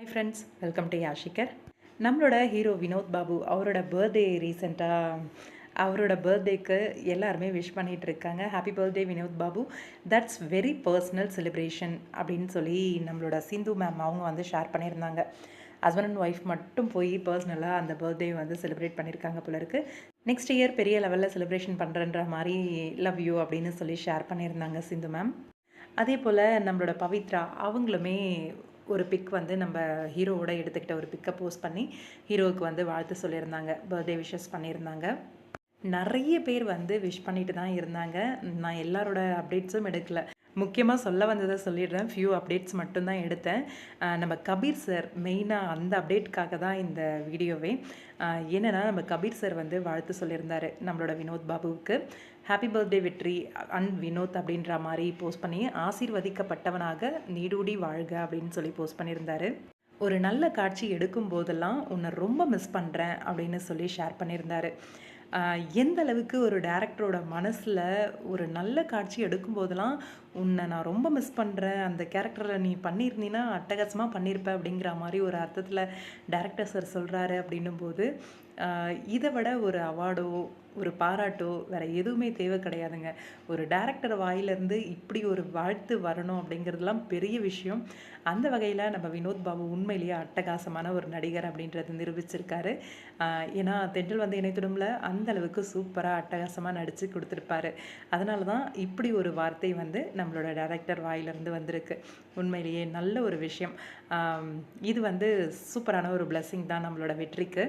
Friends, welcome to யாஷிகர். நம்மளோட hero Vinod Babu அவரோட birthday ரீசெண்டாக அவரோட பர்த்டேக்கு எல்லாருமே விஷ் பண்ணிகிட்டு இருக்காங்க. Happy birthday Vinod Babu, that's very personal celebration அப்படின்னு சொல்லி நம்மளோட சிந்து மேம் அவங்க வந்து ஷேர் பண்ணியிருந்தாங்க. ஹஸ்பண்ட் அண்ட் ஒய்ஃப் மட்டும் போய் பர்சனலாக அந்த பர்த்டே வந்து செலிப்ரேட் பண்ணியிருக்காங்க போல இருக்குது. நெக்ஸ்ட் இயர் பெரிய லெவலில் செலிப்ரேஷன் பண்ணுறன்ற மாதிரி லவ் யூ அப்படின்னு சொல்லி ஷேர் பண்ணியிருந்தாங்க சிந்து மேம். அதே போல் நம்மளோட பவித்ரா அவங்களுமே ஒரு பிக் வந்து நம்ம ஹீரோவோட எடுத்துக்கிட்ட ஒரு பிக்கை போஸ்ட் பண்ணி ஹீரோவுக்கு வந்து வாழ்த்து சொல்லியிருந்தாங்க, பர்த்டே விஷஸ் பண்ணியிருந்தாங்க. நிறைய பேர் வந்து விஷ் பண்ணிட்டு தான் இருந்தாங்க. நான் எல்லாரோட அப்டேட்ஸும் எடுக்கல. முக்கியமாக சொல்ல வந்ததை சொல்லிடுறேன். ஃபியூ அப்டேட்ஸ் மட்டும்தான் எடுத்தேன். நம்ம கபீர் சார் மெயினாக அந்த அப்டேட்காக தான் இந்த வீடியோவே. என்னென்னா நம்ம கபீர் சார் வந்து வாழ்த்து சொல்லியிருந்தார் நம்மளோட வினோத் பாபுவுக்கு. ஹாப்பி பர்த்டே வெற்றி அண்ட் வினோத் அப்படின்ற மாதிரி போஸ்ட் பண்ணி ஆசீர்வதிக்கப்பட்டவனாக நீடூடி வாழ்க அப்படின்னு சொல்லி போஸ்ட் பண்ணியிருந்தார். ஒரு நல்ல காட்சி எடுக்கும் போதெல்லாம் உன்னை ரொம்ப மிஸ் பண்ணுறேன் அப்படின்னு சொல்லி ஷேர் பண்ணியிருந்தார். எந்த அளவுக்கு ஒரு டேரக்டரோட மனசில் ஒரு நல்ல காட்சி எடுக்கும்போதெல்லாம் உன்னை நான் ரொம்ப மிஸ் பண்ணுறேன், அந்த கேரக்டரில் நீ பண்ணியிருந்தீன்னா அட்டகாசமாக பண்ணியிருப்ப அப்படிங்கிற மாதிரி ஒரு அர்த்தத்தில் டேரக்டர் சார் சொல்கிறாரு. அப்படின்னும் போது இதை விட ஒரு அவார்டோ ஒரு பாராட்டோ வேறு எதுவுமே தேவை கிடையாதுங்க. ஒரு டேரக்டர் வாயிலிருந்து இப்படி ஒரு வாழ்த்து வரணும் அப்படிங்கிறதுலாம் பெரிய விஷயம். அந்த வகையில் நம்ம வினோத் பாபு உண்மையிலேயே அட்டகாசமான ஒரு நடிகர் அப்படின்றது நிரூபிச்சிருக்காரு. ஏன்னா தென்றல் வந்து இணைத்துடும்ல அந்த அளவுக்கு சூப்பராக அட்டகாசமாக நடித்து கொடுத்துருப்பாரு. அதனால தான் இப்படி ஒரு வார்த்தை வந்து நம்மளோட டைரக்டர் வாயிலிருந்து வந்திருக்கு. உண்மையிலேயே நல்ல ஒரு விஷயம். இது வந்து சூப்பரான ஒரு பிளெஸ்ஸிங் தான் நம்மளோட வெற்றிக்கு.